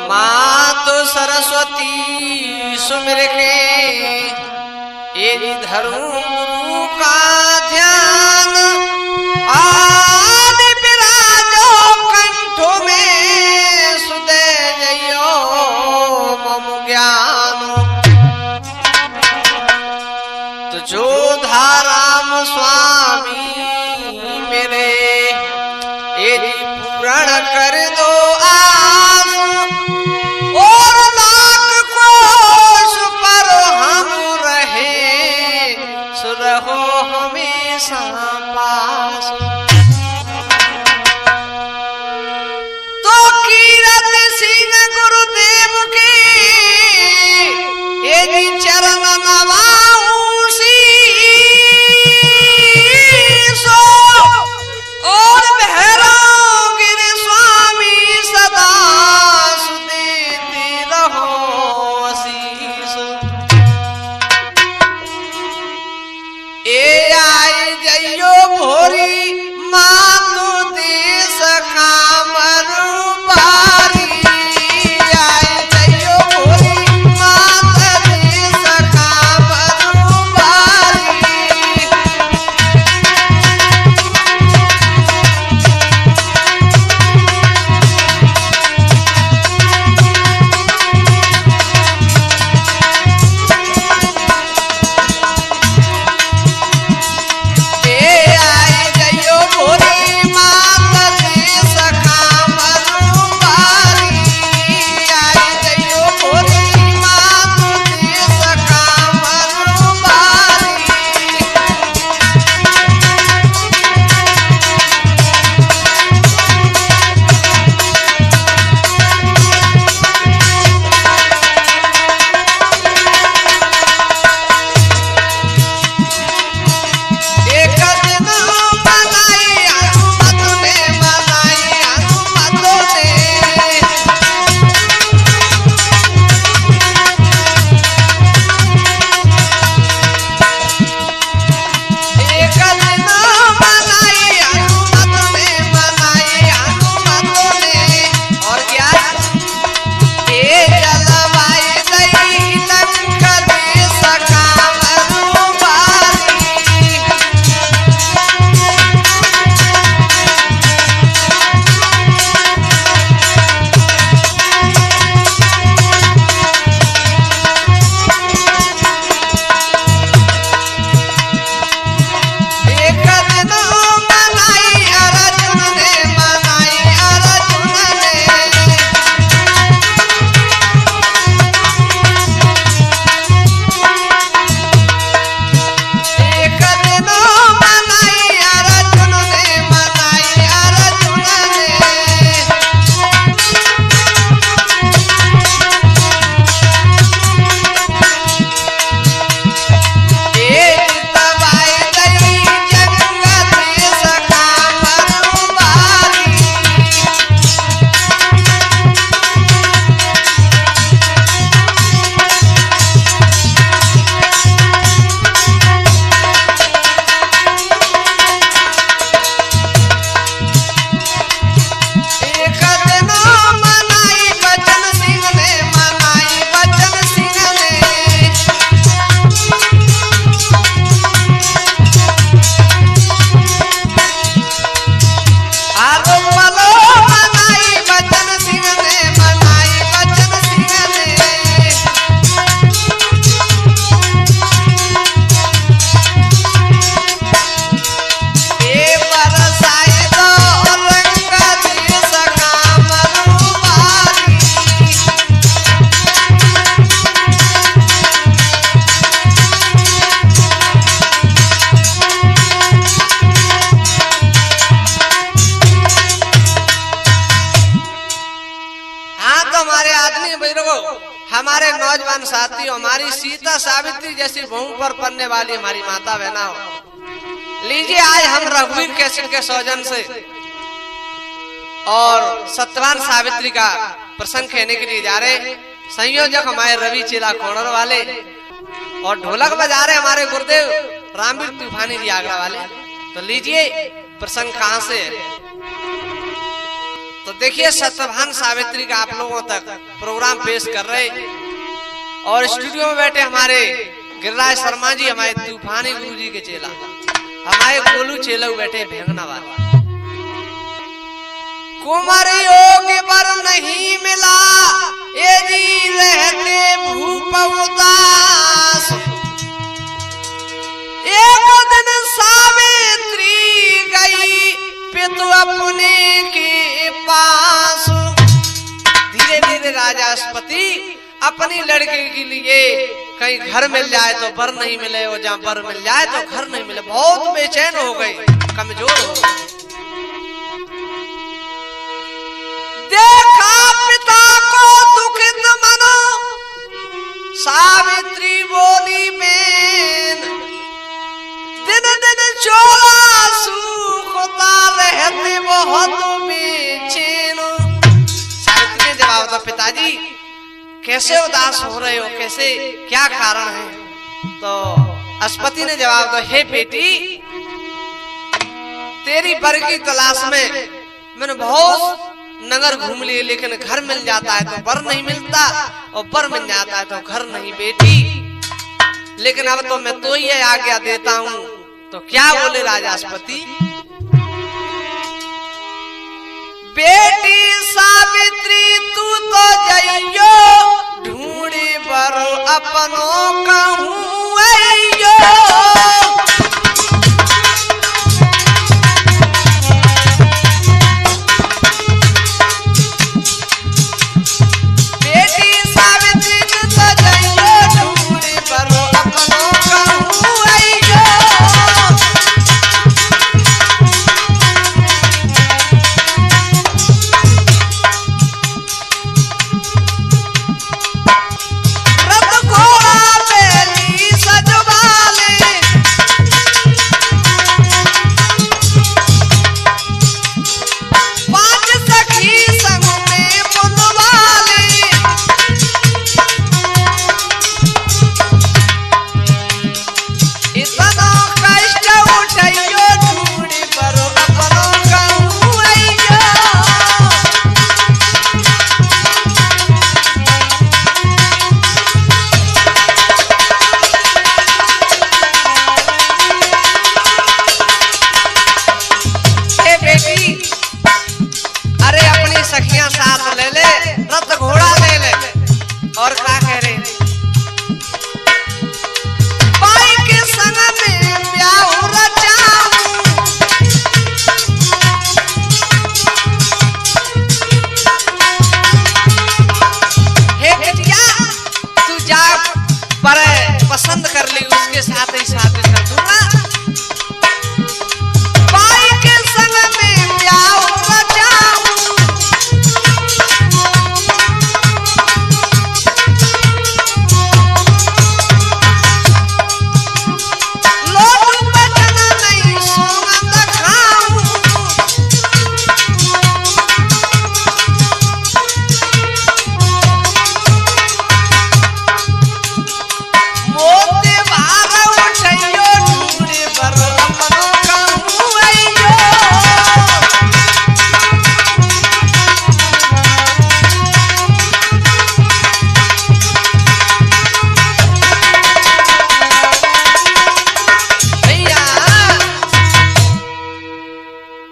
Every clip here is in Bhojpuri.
मात सरस्वती सुमिर के ये धर्म का ध्यान आदि विराजो कंठों में सुदे जयो मम ज्ञान तो जो धाराम स्वामी मेरे ये पूर्ण कर दो आस और लाख कोश पर हम रहे सुरहो हमेशा पास तो कीरत सिंह गुरुदेव के ये चरण नवाऊं और भैरव गिरि स्वामी सदा सुदेते रहो आशीष ए आई जइयो भोरी मातु देश कामरु बारी आई जइयो भोरी मात देश कामरु बारी हमारे नौजवान साथी हमारी सीता सावित्री जैसी भूमि पर पलने वाली हमारी माता बहना हो। लीजिए आज हम रघुवीर कैसेट के सौजन से और सत्यवान सावित्री का प्रसंग कहने के लिए जा रहे। संयोजक हमारे रवि चेला कोणर वाले और ढोलक बजा रहे हमारे गुरुदेव रामवीर तूफानी जी आगरा वाले। तो लीजिए प्रसंग कहां से है। तो देखिए सत्यवान सावित्री का आप लोगों तक प्रोग्राम पेश कर रहे और स्टूडियो में बैठे हमारे गिरिराज शर्मा जी, हमारे तूफानी गुरु जी के चेला, हमारे गोलू चेला बैठे भेंगना वाला। कुमारियों के बर नहीं मिला ये जी रहते भूप उदास, एक दिन सावित्री गई पितु अपने के पास। धीरे धीरे राजा अश्वपति अपनी लड़के के लिए कहीं घर मिल जाए तो बर नहीं मिले, और जहाँ बर मिल जाए तो घर नहीं मिले, बहुत बेचैन हो गए, कमजोर हो गए। देखा पिता को दुखित मनो, सावित्री बोली बेन, दिन दिन चोला सूखता रहते बहुत बेचैन। सावित्री ने जवाब दिया, पिताजी कैसे उदास हो रहे हो, कैसे, क्या कारण है? तो अश्वपति ने जवाब दिया, हे बेटी, तेरी बर की तलाश में मैंने बहुत नगर घूम लिए, लेकिन घर मिल जाता है तो बर नहीं मिलता, और बर मिल जाता है तो घर नहीं। बेटी लेकिन अब तो मैं तो ही आज्ञा देता हूं। तो क्या बोले राजा अश्वपति? बेटी सावित्री तू तो जइयो, ढूंढे बर अपनों कहूं अइयो। पसंद कर ली, उसके साथ ही शादी कर दूंगा। बाई के संग में ब्याह रचाऊं, लोग बचन नहीं सुगंध खाऊं।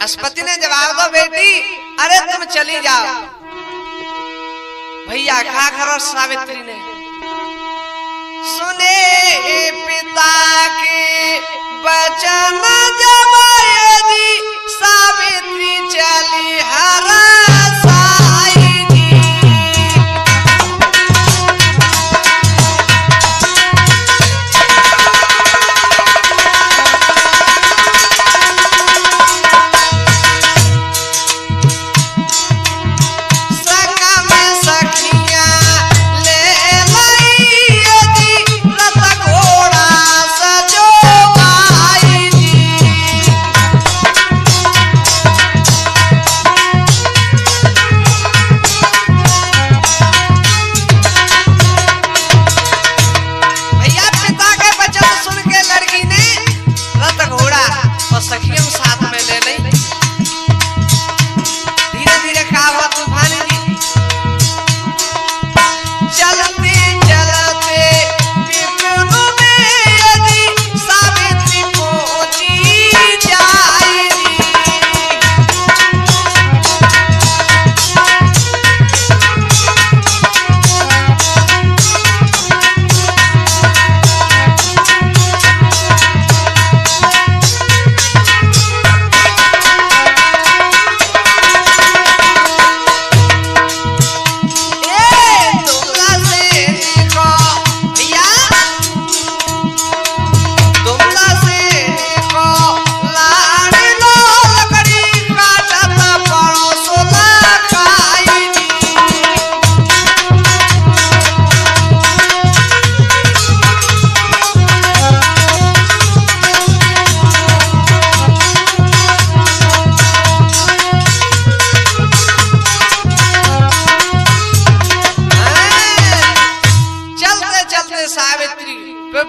अश्वपति ने जवाब दो, बेटी अरे तुम चली जाओ। भैया क्या करो? सावित्री ने सुने पिता के वचन जब यदि सावित्री चली हरा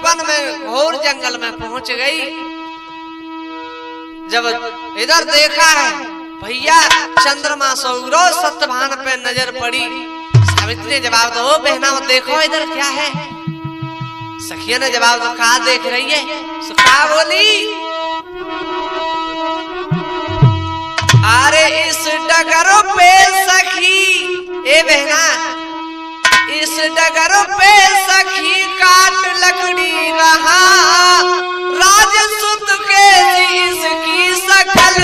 वन में घोर जंगल में पहुंच गई। जब इधर देखा है भैया चंद्रमा सौरो सत्यभान पे नजर पड़ी। सावित्री ने जवाब दो बहना देखो इधर क्या है। सखिया ने जवाब दो कहा देख रही है। सुखा बोली अरे इस डगर पे सखी ए बहना इस डगर पे सखी काट लकड़ी रहा राजसुत के इसकी सकल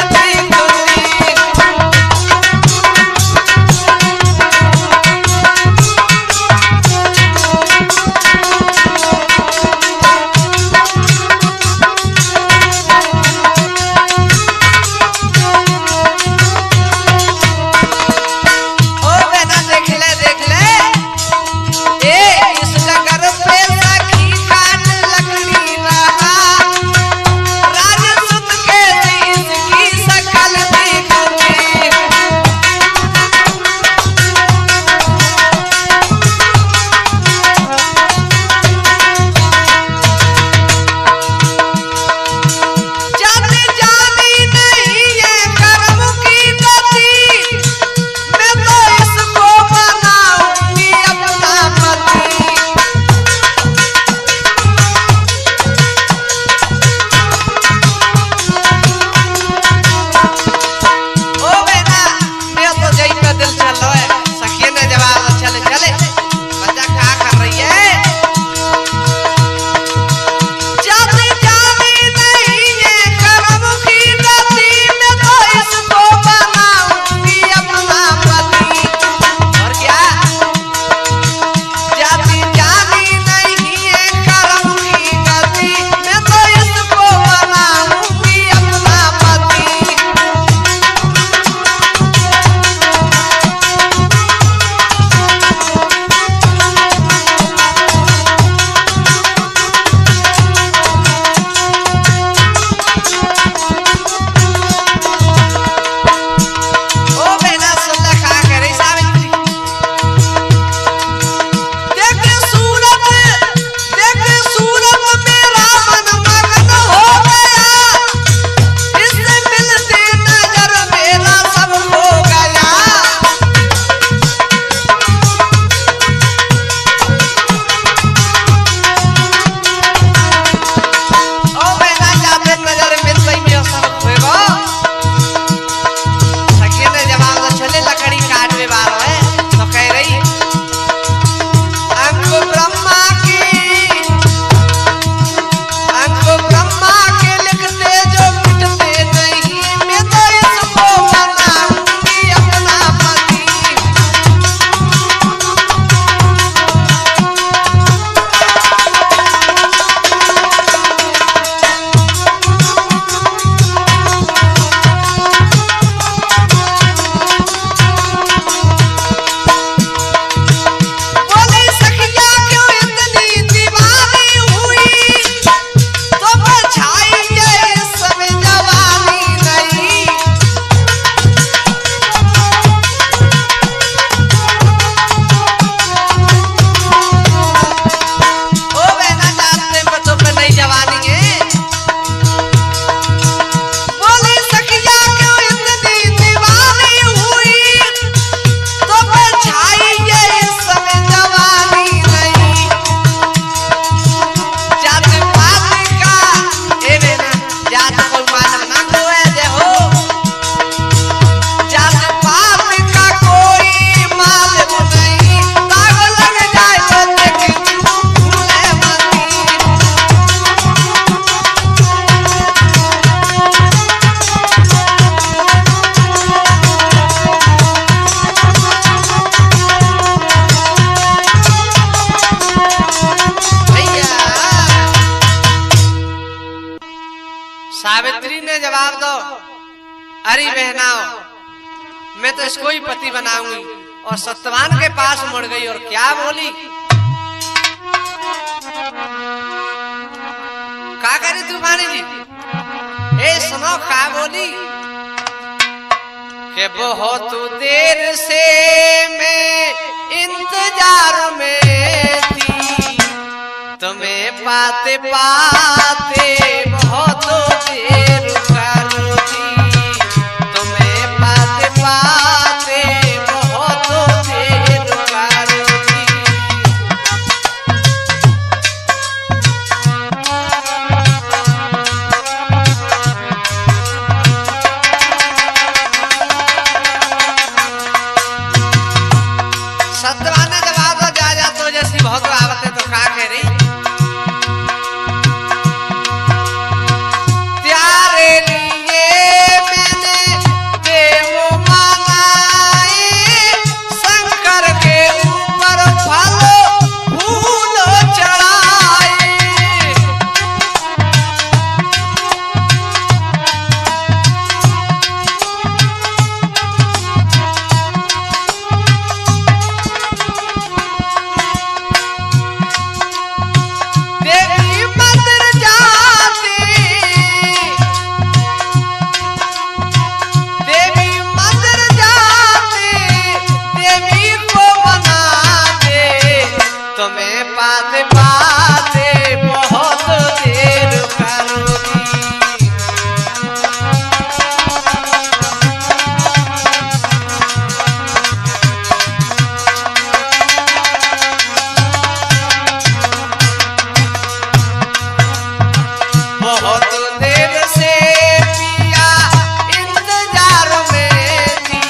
सावित्री ने जवाब दो, अरे बहनाओ मैं तो इसको ही पति बनाऊंगी। और सत्यवान के पास मुड़ गई और क्या बोली, क्या करी तूफानी जी? ए सुनो क्या बोली कि बहुत देर से मैं इंतजार में थी, तुम्हें पाते पाते पाते बहुत देर करो जी, तुम्हें पाते पाते बहुत देर करो जी। सत्यवान ने जवाब दो जा तो जैसी बहुत आवत है तो का कह रही, त्यारे लिए मैंने देव मनाए, शंकर के ऊपर फल फूल चढ़ाए। देवी मंदिर जाती, देवी मंदिर जाती, देवी को मनाते, तुम्हें पाते पाते बहुत देर करोगी। बहुत देर से पिया इंतजार में थी,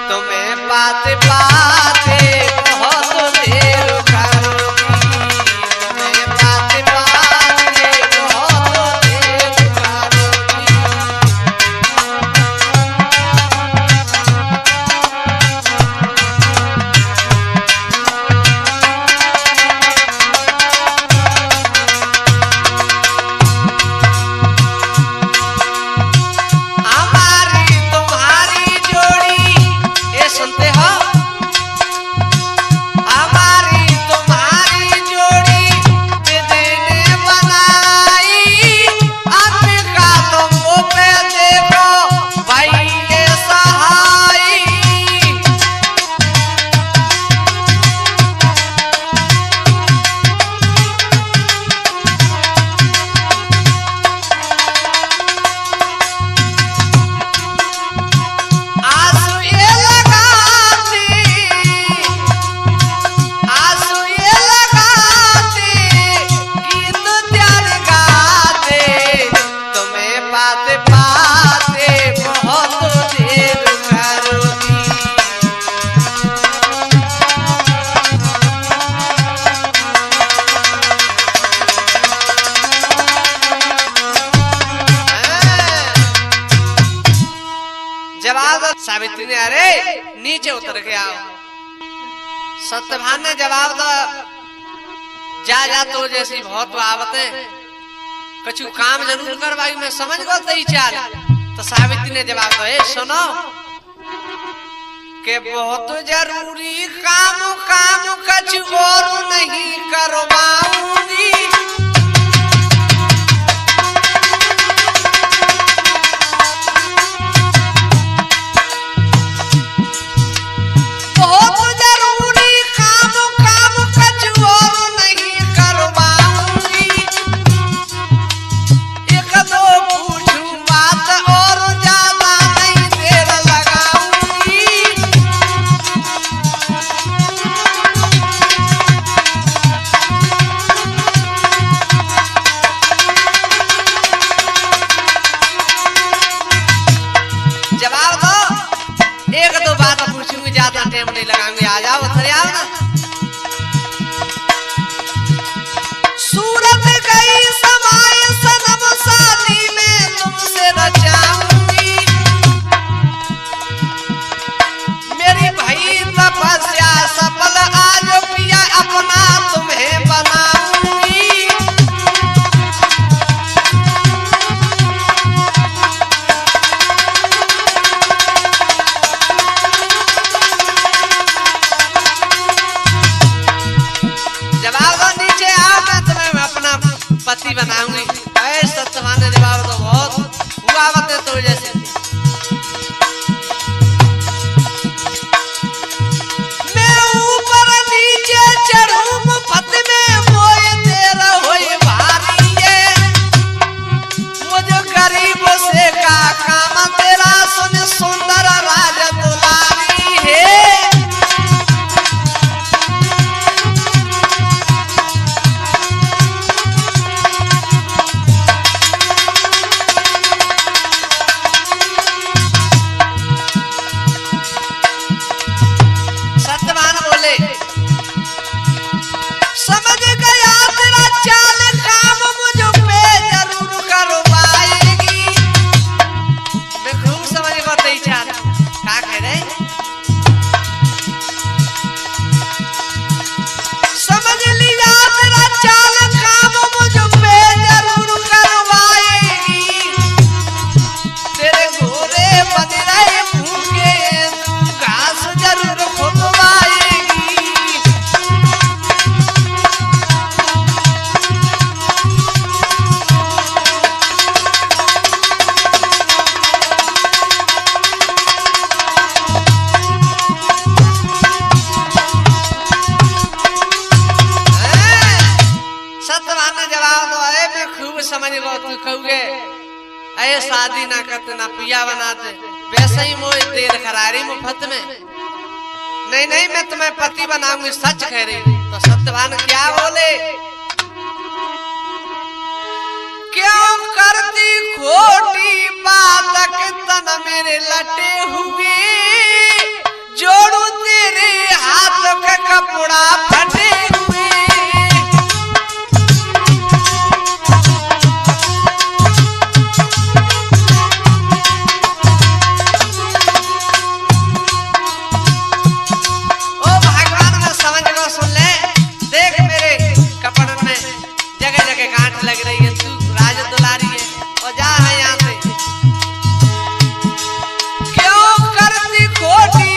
तुम्हें पाते पाते बहुत देर करोगी, तुम्हें पाते पाते बहुत देर करोगी। हमारी तुम्हारी जोड़ी, ये सुनते हो, हमारी तुम्हारी जोड़ी दीदी ने बनाई, अंबिका तुम मुँह पे देखो भाई ये सहाई। आंसू ये लगाती, आंसू ये लगाती, गीत त्यार गाते, तुम्हें पाते पाते बहुत देर करोगी। जवाब दो सावित्री ने, अरे नीचे उतर के आओ। सत्यभान ने जवाब दो जा तो जैसी बहुत आवत है, कछु काम जरूर कर भाई, मैं समझ गो तई चाल। तो सावित्री ने जवाब दो, ए सुनो के बहुत जरूरी काम काम कछु और नहीं करवाऊंगी। बहुत जरूरी काम काम कछु और नहीं करवाऊंगी, एक दो पूछूं बात और ज्यादा नहीं देर लगाऊंगी। जवाब दो, एक दो बात पूछूंगी, ज्यादा टाइम नहीं लगाऊंगी, आ जाओ उधर आओ ना। सूरत गई समाए सनम, शादी में तुमसे रचाऊंगी, मेरी भई तपस्या सफल, आज पिया अपना तुम्हें बनाऊंगी। जवाब दो, नीचे आओ, मैं तुम्हें अपना पति बनाऊंगी। ऐ सत्यवान ने जवाब दो, बहुत हुआ बते तो जैसे, मैं ऊपर नीचे चढ़ूं मुफ्त में, मोए तेरा होए भार अये शादी ना करते ना पिया बनाते, वैसे ही मोए देर खरारी मुफ्त में। नहीं नहीं मैं तुम्हें पति बनाऊंगी, सच कह रही। तो सत्यवान क्या बोले, क्यों करती खोटी बात तन मेरे लटे हुए, जोड़ू तेरे हाथ का कपड़ा फटे हुए। ओ भगवान में समझ को सुन ले, देख मेरे कपड़न में जगह जगह गांठ लग रही है, तू राज दुलारी है और जा है यहाँ से। क्यों करती खोटी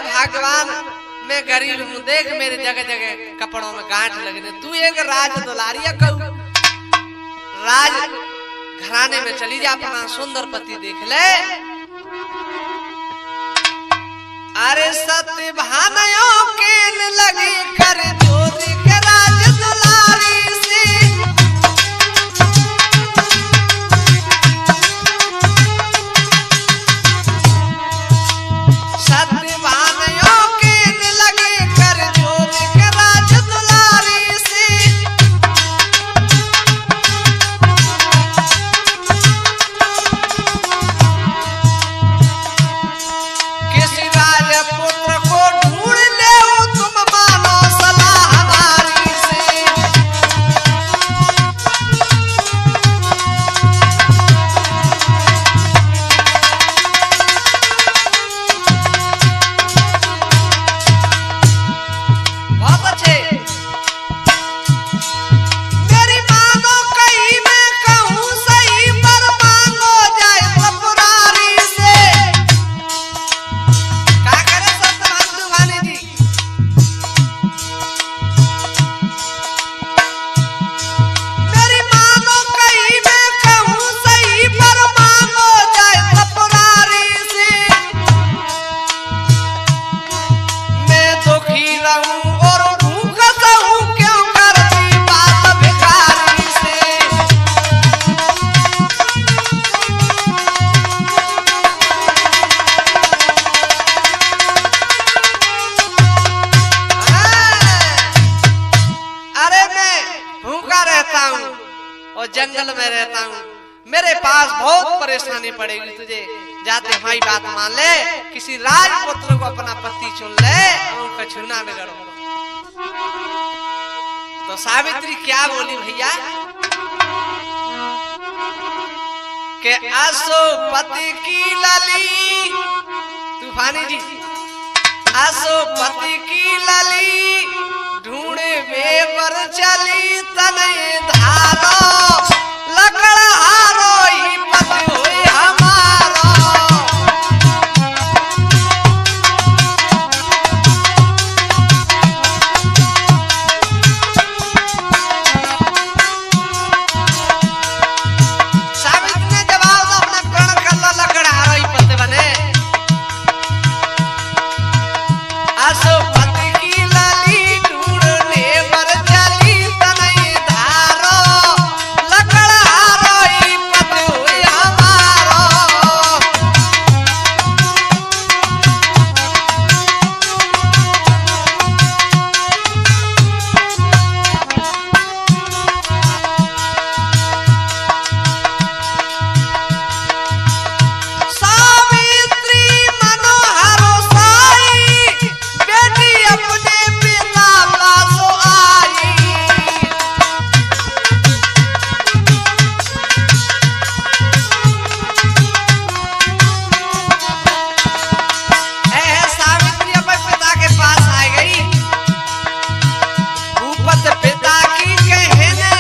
भगवान मैं गरीब हूँ, देख मेरे जगह जगह कपड़ों में गांठ लगने, तू एक राज दुलारिया कहू, राज घराने में चली जा, अपना सुंदर पति देख ले। अरे सत्य भानयों के लगी कर जोर के राज दुलारी से, सत्य भानयों के लगी कर जोर के राज दुलारी से, किसी राजपुत्र को ढूंढ ले रहूं और भूखत हूं क्यों करती बात भिखारी से। अरे मैं भूखा रहता हूं और जंगल में रहता हूं, मेरे पास बहुत परेशानी पड़ेगी तुझे। जाते हमारी बात मान ले, किसी राजपुत्र को अपना पति चुन ले और उनका छूना बिगड़ो। तो सावित्री क्या बोली भैया के आसो पति की लली, तूफानी जी, आसो पति की लली ढूंढे बेवर चली तने धारो लकड़ा हारो ही पति हुई हमारो। सावित्री ने जवाब दो अपने प्रण कर लकड़ा हारो ही पति बने। आसो पति की लली ढूंढने पर चली तने धारो लकड़ा हारो ही पति हुई हमारो। सावित्री मनोहरो साई बेटी अपने पिता पासो आई। सावित्री अपने पिता के पास आ गई। भूपत पिता की कहने,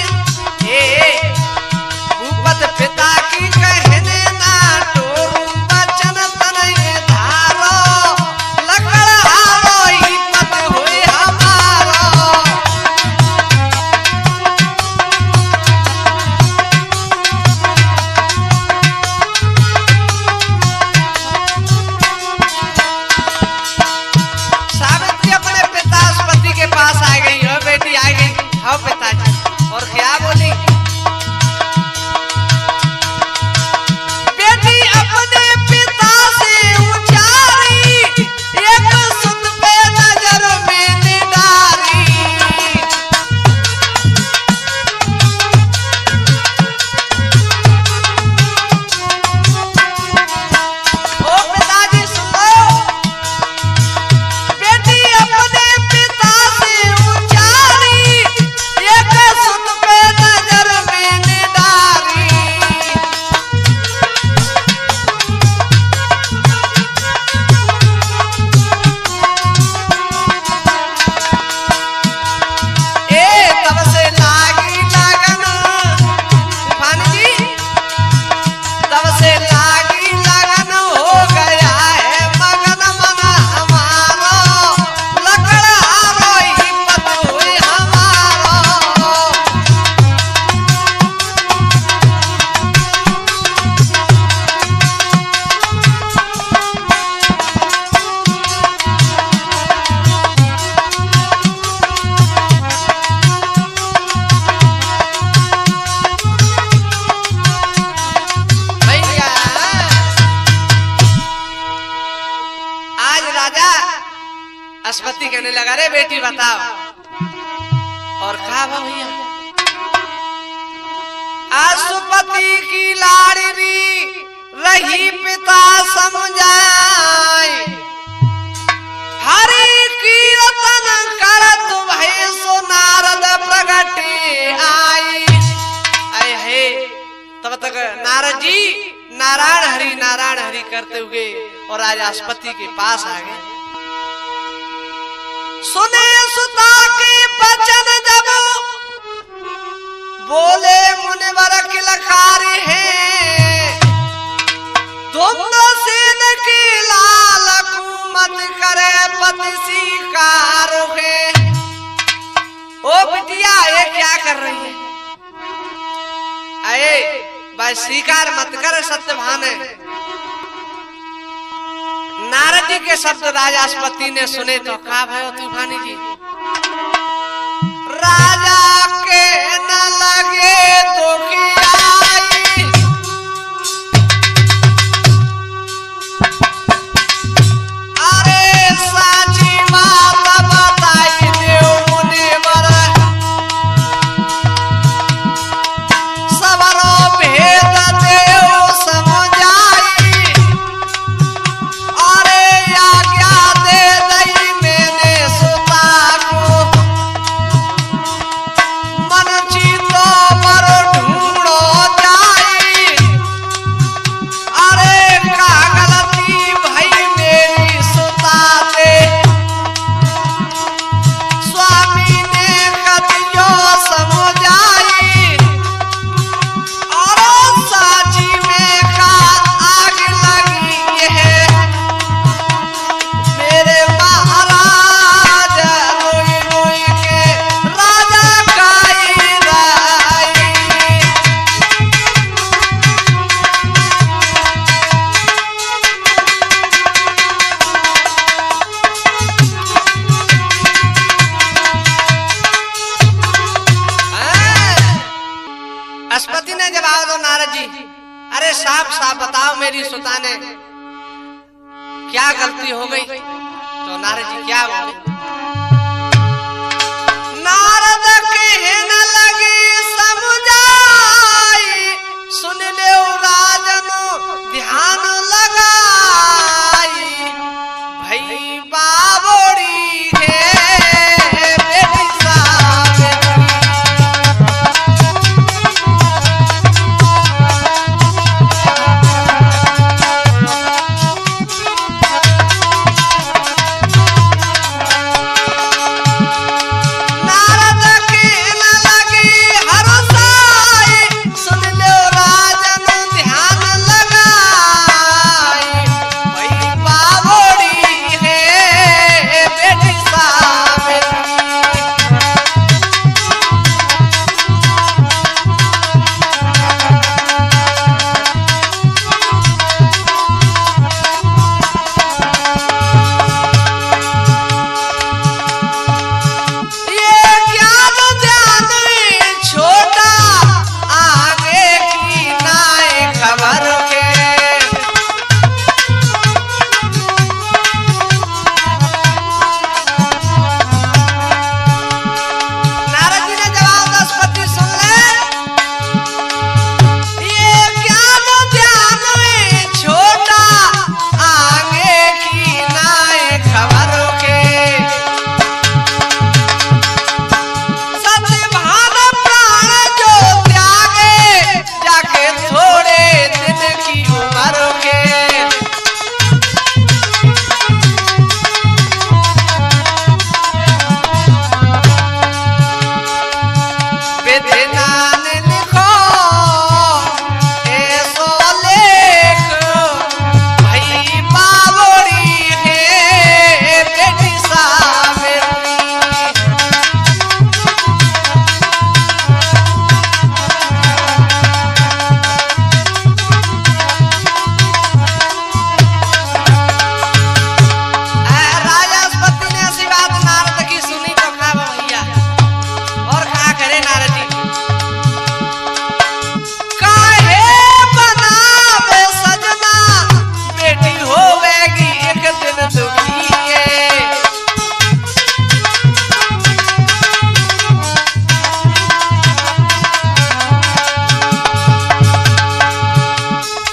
भूपत पिता की कहने ना टोरू बचन तने धारो लकड़ा हारो ही पति हुई हमारो। सावित्री अपने पिता पति के पास आ गई। हो बेटी आ गई, हो पिताजी, और क्या बोली बेटी अपने पिता से उचारी एक सुत पे नजर में निडारी। ओ पिताजी सुनो, बेटी अपने पिता से उचारी एक सुत पे नजर में निडारी। तब से लागी लगन, तूफानी जी, तब से लागी लगन हो गया है मगन मन हमारो लकड़ा हारो ही पति हुई हमारो। भैया आज राजा अस्पति कहने लगा, रे बेटी बताओ और कहा भैया। आसुपति की लाड़नी रही पिता समझाए, हरि कीर्तन करत भय सो नारद प्रगटे आई। आए हे, तब तक नारद जी नारायण हरि करते हुए और आज अस्पति के पास आ गए। सुने सुता के बचन जब बोले मुनिवर किलकारी है, धुंध सेन की लाल कुमत करे पति शिकार है। ओ बिटिया ये क्या कर रही है? आए भाई स्वीकार मत कर, सत्यभान है। नारद जी के शब्द राजास्पति ने सुने तो का भयो तूफानी जी? राजा के न लगे दुखियाई, अरे साची बात बताई देव मुनिवर, सबरो भेद देव समझाई, अरे आज्ञा दे दई मैंने सुता को, मन चितो पर ढूंढो जाई, अरे का गलती भई मेरी सुता से, स्वामी ने कदियो समझाई, और साची में का आग लगी है, मेरे महाराज रोई रोई के राजा काई राई। अस्पति ने जवाब दो नारद जी, अरे साफ साफ बताओ मेरी सुता ने क्या गलती हो गई? तो नारद जी क्या बोले? नारद कहने लगी समझाई, सुन ले राजन ध्यान लगाई, भई बाबोड़ी है बेटी सावेत्री, नारद कहने लगी हरसाई, सुन ले राजन ध्यान लगाई, भई बाबोड़ी है बेटी सावेत्री। ये ज्ञान ध्यान छोटा, आगे की नाय खबर के, नारद जी ने जवाब दशपति सुन ले, ये ज्ञान ध्यान छोटा, आगे की नाय खबर के, सत्यभान प्राण जो त्यागे, जाके थोड़े दिन की उम्र के, विधिनान लिखो ऐसो लेख, भई बाबोड़ी है बेटी सावेत्री। राजास्पति ने ऐसी बात नारद की सुनी तो खा भैया, और खा करे नारद जी, काहे बनावे सजना, बेटी होवेगी एक दिन दुखी है,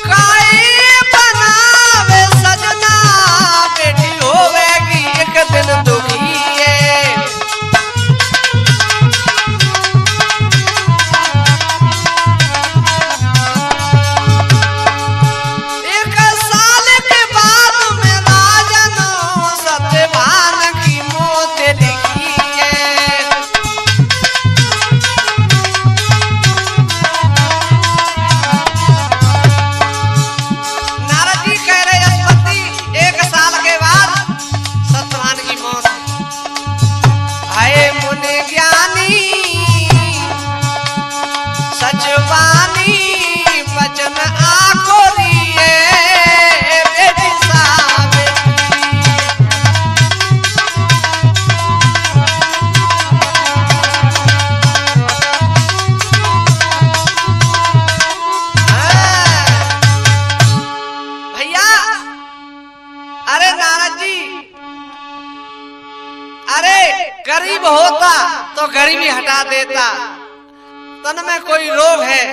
काहे बनावे सजना, बेटी होवेगी एक दिन दुखी है, एक साल के बाद में राजन सत्यभान की मौत लिखी है, नारद जी कह रहे अस्पति एक साल के बाद सत्यभान की मौत है, मुनि ज्ञानी सचवानी वचन आखो दिए बेटी सावेत्री। गरीब होता तो गरीबी हटा देता, तन में कोई रोग है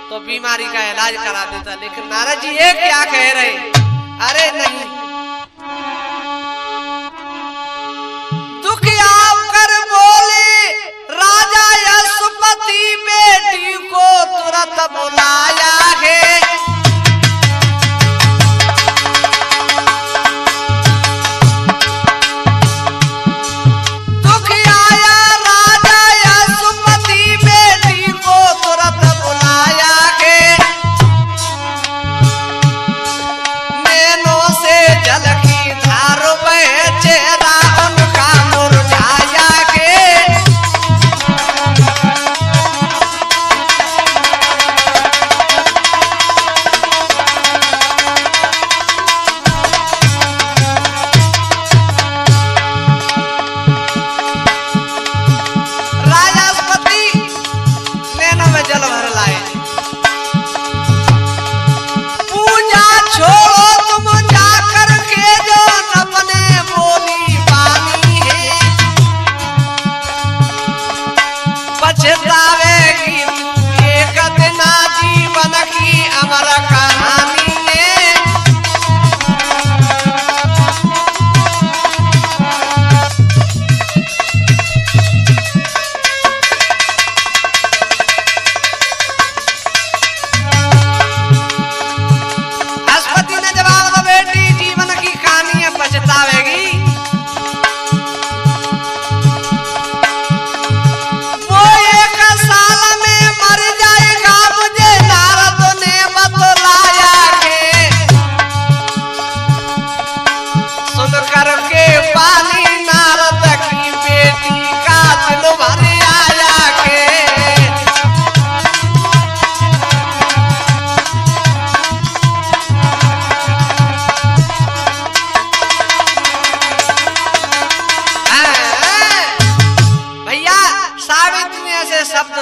तो बीमारी का इलाज करा देता। लेकिन नारद जी ये क्या कह रहे, अरे नहीं, दुखी आकर बोले राजा यशोपति बेटी को तुरंत बुलाया है।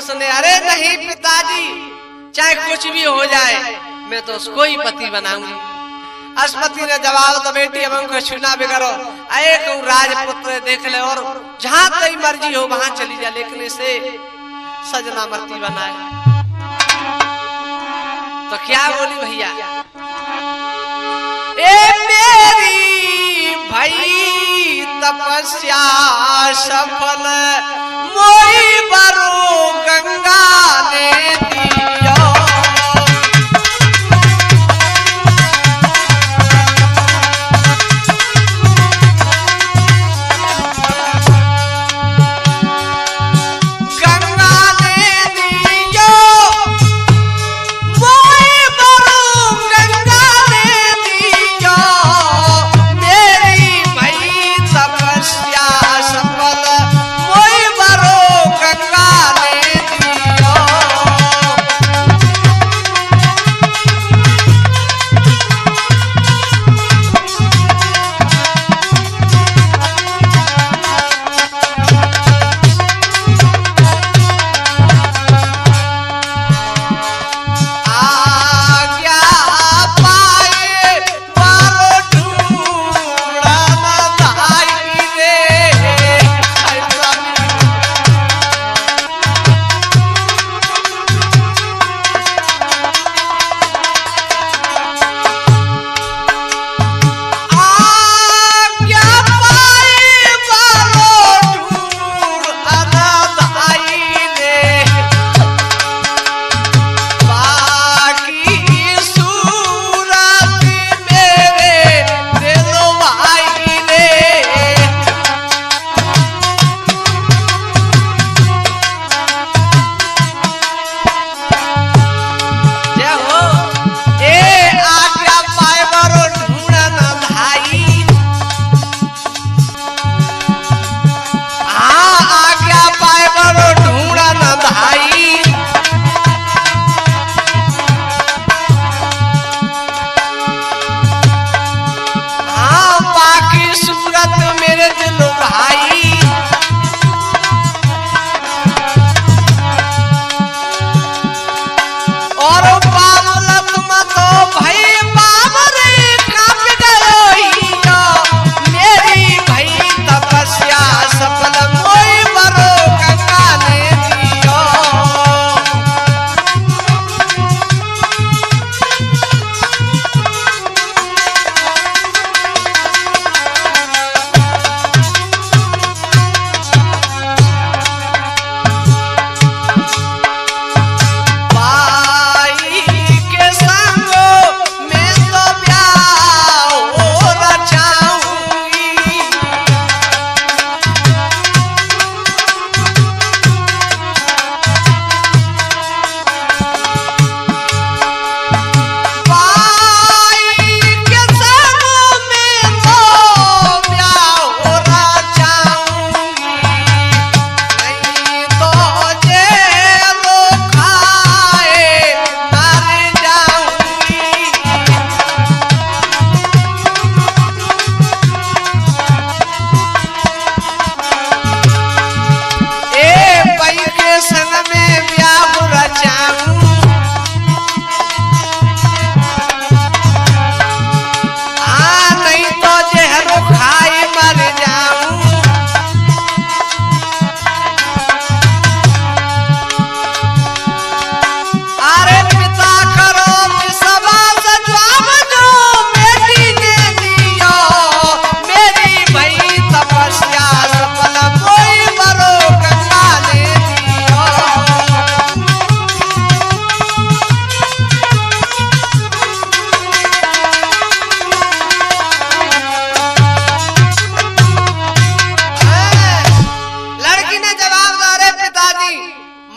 सुने, अरे नहीं पिताजी, चाहे कुछ भी हो जाए मैं तो उसको ही पति बनाऊंगी। अश्वती ने जवाब तो बेटी अब हमको छूना बिगड़ो, एक राजपुत्र देख ले और जहां तेरी मर्जी हो वहां चली जा, लेकिन इसे सजना मती बनाए। तो क्या बोली भैया, ए मेरी भाई तपस्या सफल मोई बरो गंगा ने दिया। गंगा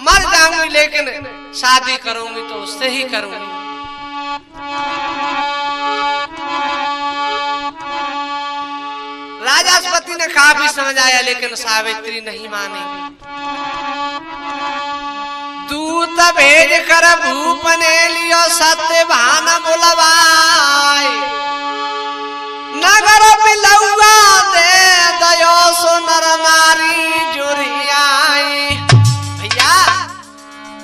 मर जाऊंगी लेकिन शादी करूंगी तो उससे ही करूंगी। राजा पति ने काफी समझ आया लेकिन सावित्री नहीं मानी। दूत भेज कर भूप ने लियो सत्यभान बुलवाए, नगर बिलौआ दे दयो सो नर नारी जुरियाई। भैया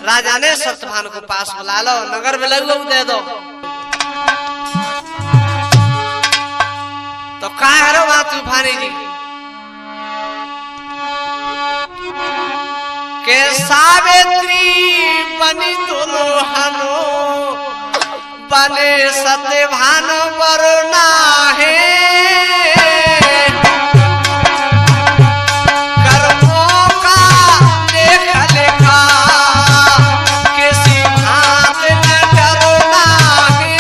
राजा ने सत्यभान को पास बुला लो, नगर बिलौआ दे दो। तो कहा करो वहां तूफानी जी के सावित्री बनी दुल्हनो बने सत्यभान वरना है, कर्मों का लेख लेखा किसी भांत न डरना है।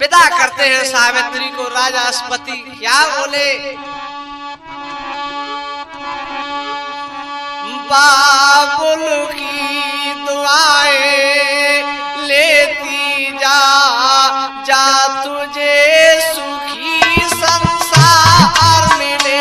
विदा करते हैं सावित्री को राजा अश्वपति। क्या बोले? बाबुल की दुआएं लेती जा जा तुझे सुखी संसार मिले।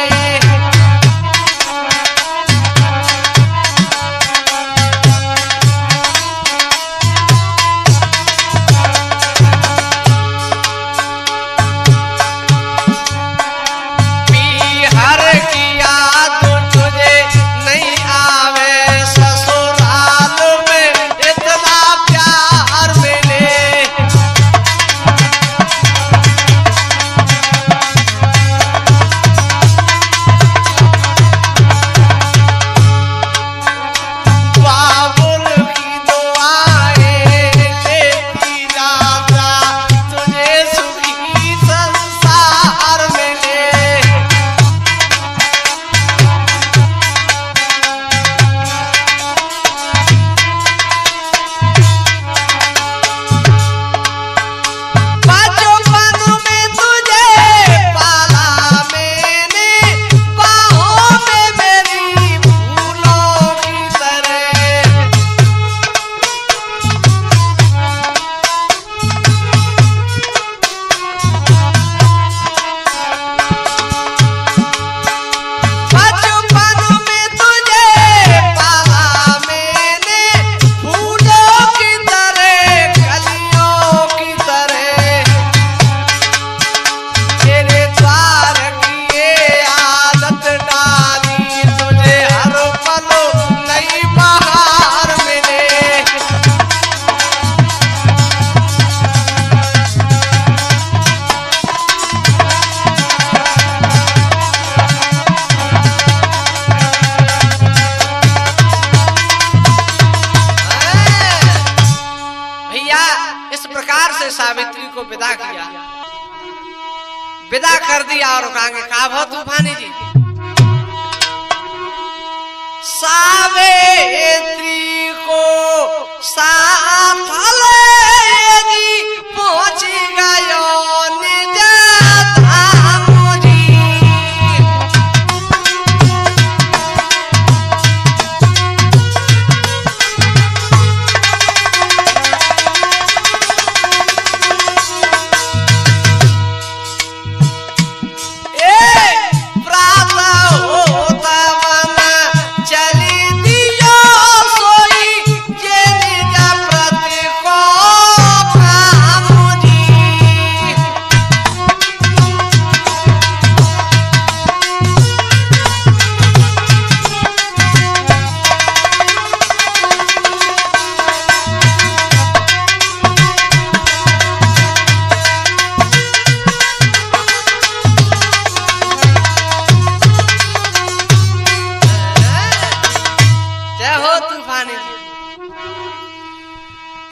विदा कर दिया और कहेंगे का भो तूफानी जी। सावित्री को साथ ले जी पहुंच गयो निज धाम जी।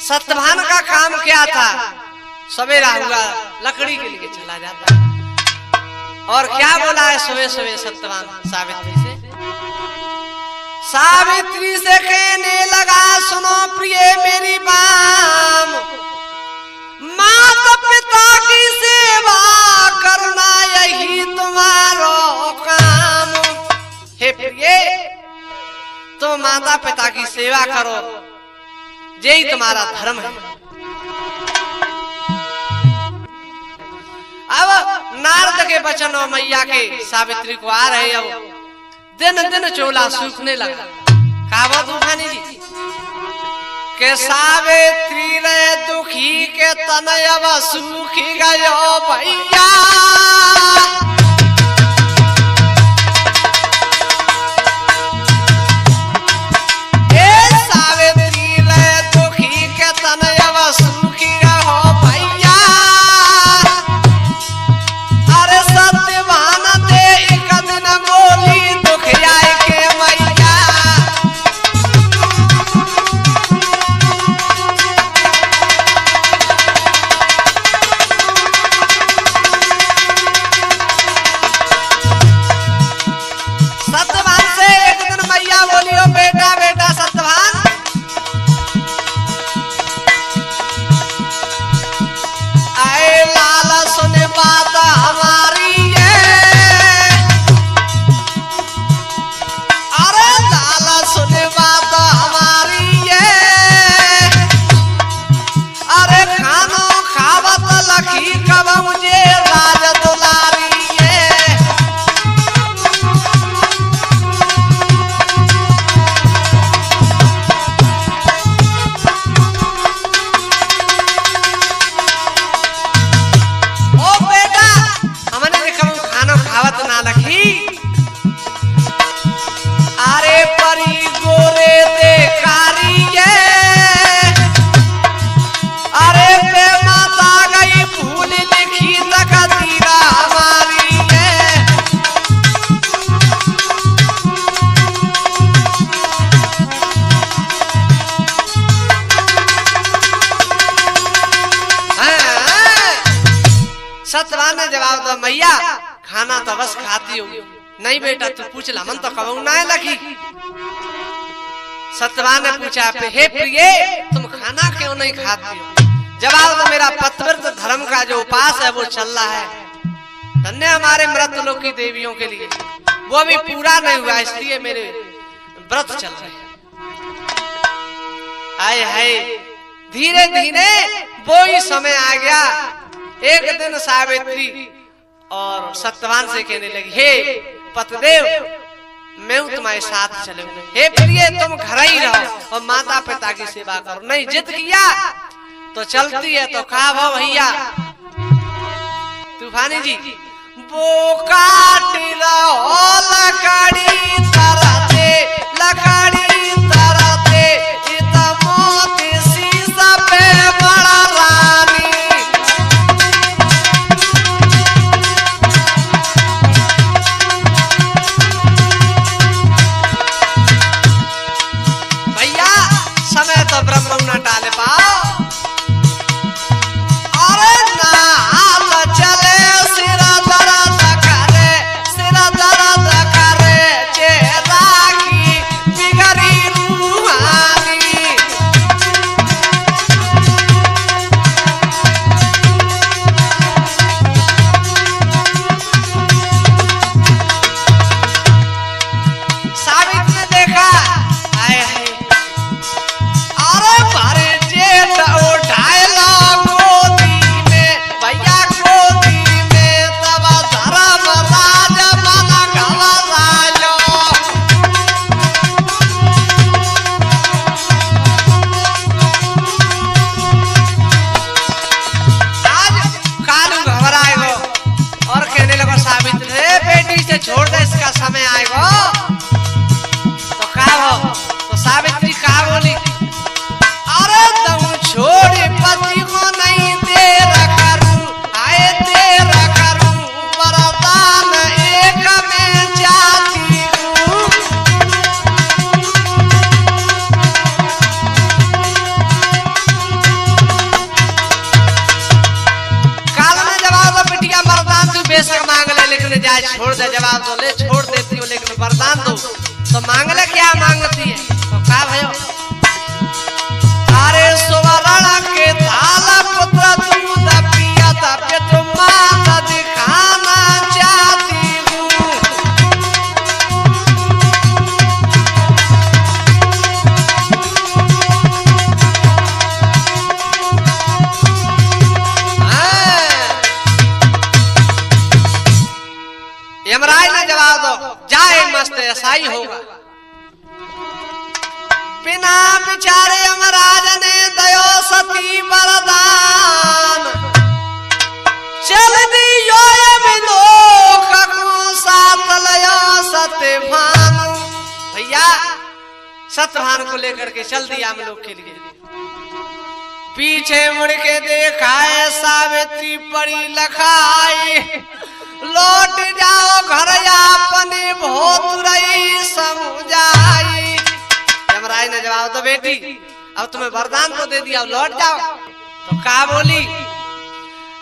सत्यवान का काम क्या था? सवेरा हुआ लकड़ी के लिए चला जाता और क्या बोला है सुबह सुबह सत्यवान सावित्री से? सावित्री से कहने लगा सुनो प्रिय मेरी बाम, माता पिता की सेवा करना यही तुम्हारो काम। हे प्रिय तुम माता पिता की सेवा करो, यही तुम्हारा धर्म है। अब नारद के वचन और मैया के सावित्री को आ रहे, अब दिन दिन चोला सूखने लगा। कहा तूफानी जी के सावित्री रे दुखी के तनय अब सूखी गयो भैया। सत्यवान ने जवाब दिया मैया खाना तो बस खाती हो, नहीं बेटा तू पूछ ला मन तो कबू ना लगी। सत्यवान ने पूछा हे प्रिय तुम खाना क्यों नहीं खाती हो? जवाब तो मेरा पतिव्रत धर्म का जो उपास है वो चल रहा है, धन्य हमारे मृत लोक की देवियों के लिए, वो अभी पूरा नहीं हुआ इसलिए मेरे व्रत चल रहे हैं। आए हाय धीरे धीरे वो ही समय आ गया। एक दिन सावित्री और सत्यवान से कहने लगी हे पतिदेव मैं तुम्हारे साथ चलूंगी, हे प्रिय तुम घर ही रहो और माता पिता की सेवा करो। नहीं जिद किया तो चलती है तो कहा भो भैया तूफानी जी वो काटी लकड़ी तरते लकड़ी तरते मोती शीशा पे बड़ा रानी। भैया समय तो ब्रह्म न टाले पाओ। अरे ना चले सिरा इतने जाए छोड़ दे, जवाब दो, ले छोड़ देती हूँ लेकिन वरदान दो। तो मांगले क्या मांगती है? तो क्या भयो? अरे सुवर्ण के थाला पुत्र दूध पिया था पे तुम माता दिखाना चाहती हूँ। यमराज ने जवाब दो, जाए मस्त ऐसा ही होगा। बिना विचारे यमराज ने दयो सती वरदान, चल दियो विलोक को साथ लयो सत्यभानु। भैया सत्यभानु को लेकर के चल दिया हम लोग के लिए। पीछे मुड़ के देखा है सावित्री पड़ी लखाई, लौट जाओ घर अपने भोत रही समझाई। यमराज ने जवाब दो, बेटी अब तुम्हें वरदान तो दे दिया, लौट जाओ। तो क्या बोली?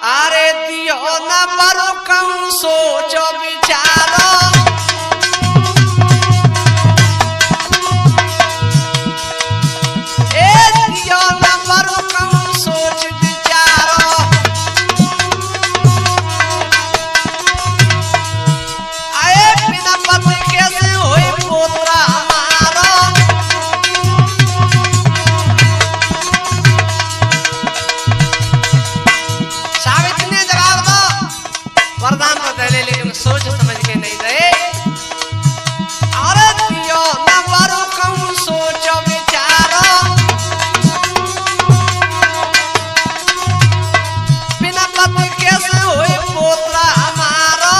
अरे दियो न मरो कम सोचो विचारो, ए दियो न मरो कम सोच विचारो। आए बिना पति कैसे होई पोतरा हमारो। वरदान तो दे लेकिन सोच समझ के नहीं दे। औरत दियो न वरु कम सोचो विचारो, बिना पति कैसे होए पोतरा हमारो।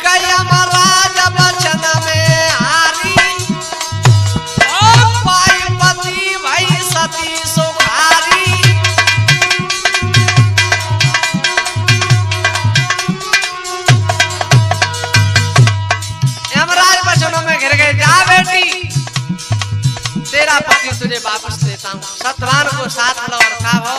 कई महाराज बचन में हारी, सती सुखारी। यमराज वचनों में घिर गए, जा बेटी तेरा पति तुझे वापस देता हूँ। सत्यवान को साथ लो और खा भो।